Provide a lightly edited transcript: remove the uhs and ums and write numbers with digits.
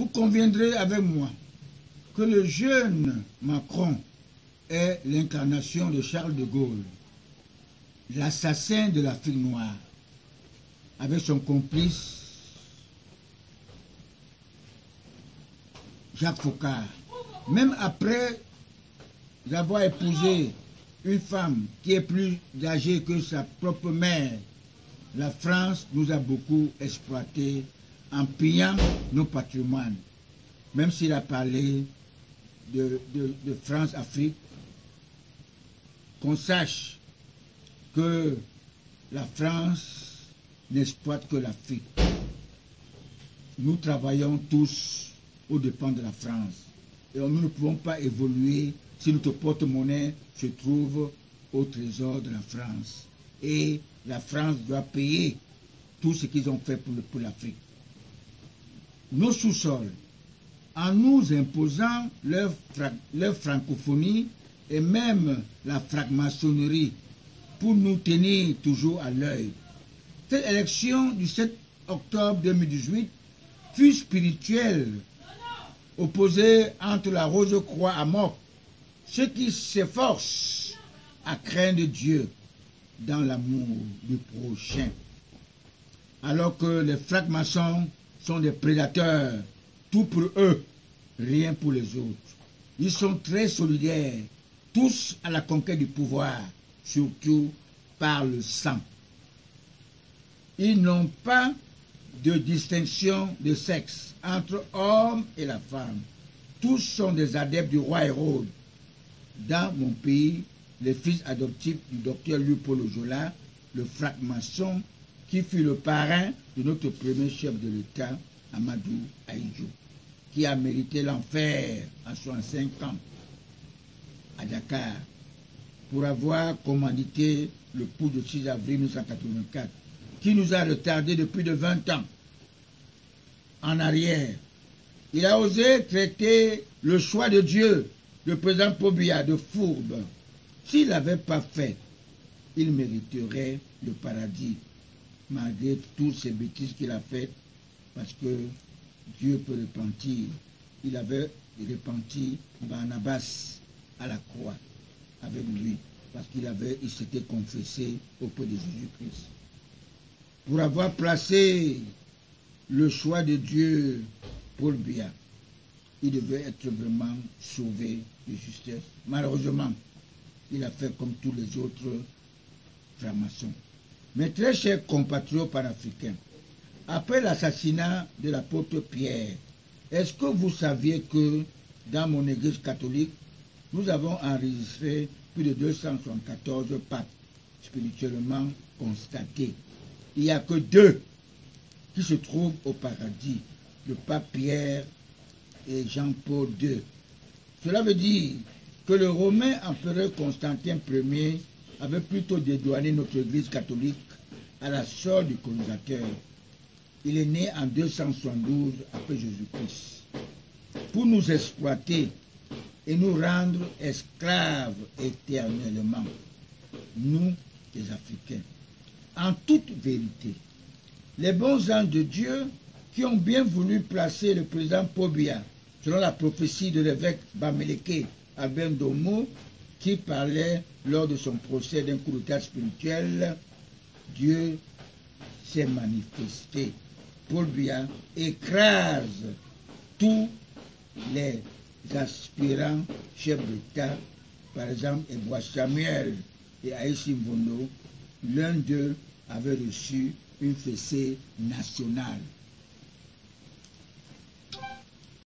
Vous conviendrez avec moi que le jeune Macron est l'incarnation de Charles de Gaulle, l'assassin de l'Afrique noire, avec son complice Jacques Foccart. Même après avoir épousé une femme qui est plus âgée que sa propre mère, la France nous a beaucoup exploités en pillant nos patrimoines. Même s'il a parlé de France-Afrique, qu'on sache que la France n'exploite que l'Afrique. Nous travaillons tous aux dépens de la France. Et nous ne pouvons pas évoluer si notre porte-monnaie se trouve au trésor de la France. Et la France doit payer tout ce qu'ils ont fait pour l'Afrique. Nos sous-sols, en nous imposant leur francophonie et même la franc-maçonnerie pour nous tenir toujours à l'œil. Cette élection du 7 octobre 2018 fut spirituelle, opposée entre la Rose-Croix à mort, ceux qui s'efforcent à craindre Dieu dans l'amour du prochain. Alors que les francs-maçons sont des prédateurs, tout pour eux, rien pour les autres. Ils sont très solidaires, tous à la conquête du pouvoir, surtout par le sang. Ils n'ont pas de distinction de sexe entre l'homme et la femme. Tous sont des adeptes du roi Hérode. Dans mon pays, les fils adoptifs du docteur Léopold Ojola, le franc-maçon, qui fut le parrain de notre premier chef de l'État, Amadou Ahidjo, qui a mérité l'enfer en 65 ans à Dakar pour avoir commandité le coup de 6 avril 1984, qui nous a retardé depuis de 20 ans en arrière. Il a osé traiter le choix de Dieu, le président Paul Biya, de fourbe. S'il n'avait pas fait, il mériterait le paradis, malgré toutes ces bêtises qu'il a faites, parce que Dieu peut repentir. Il avait repenti Barnabas à la croix avec lui, parce qu'il s'était confessé auprès de Jésus-Christ. Pour avoir placé le choix de Dieu, Paul Biya, il devait être vraiment sauvé de justesse. Malheureusement, il a fait comme tous les autres francs-maçons. Mes très chers compatriotes panafricains, après l'assassinat de l'apôtre Pierre, est-ce que vous saviez que dans mon église catholique, nous avons enregistré plus de 274 papes spirituellement constatés. Il n'y a que 2 qui se trouvent au paradis, le pape Pierre et Jean-Paul II. Cela veut dire que le romain empereur Constantin Ier avait plutôt dédouané notre église catholique à la sorte du colonisateur. Il est né en 272 après Jésus-Christ pour nous exploiter et nous rendre esclaves éternellement, nous les Africains. En toute vérité, les bons anges de Dieu qui ont bien voulu placer le président Paul Biya, selon la prophétie de l'évêque Bamileke Albert Ndomo, qui parlait lors de son procès d'un coup d'état spirituel, Dieu s'est manifesté. Paul Biya écrase tous les aspirants chefs d'État, par exemple Ebois Samuel et Aïssi Mvondo. L'un d'eux avait reçu une fessée nationale.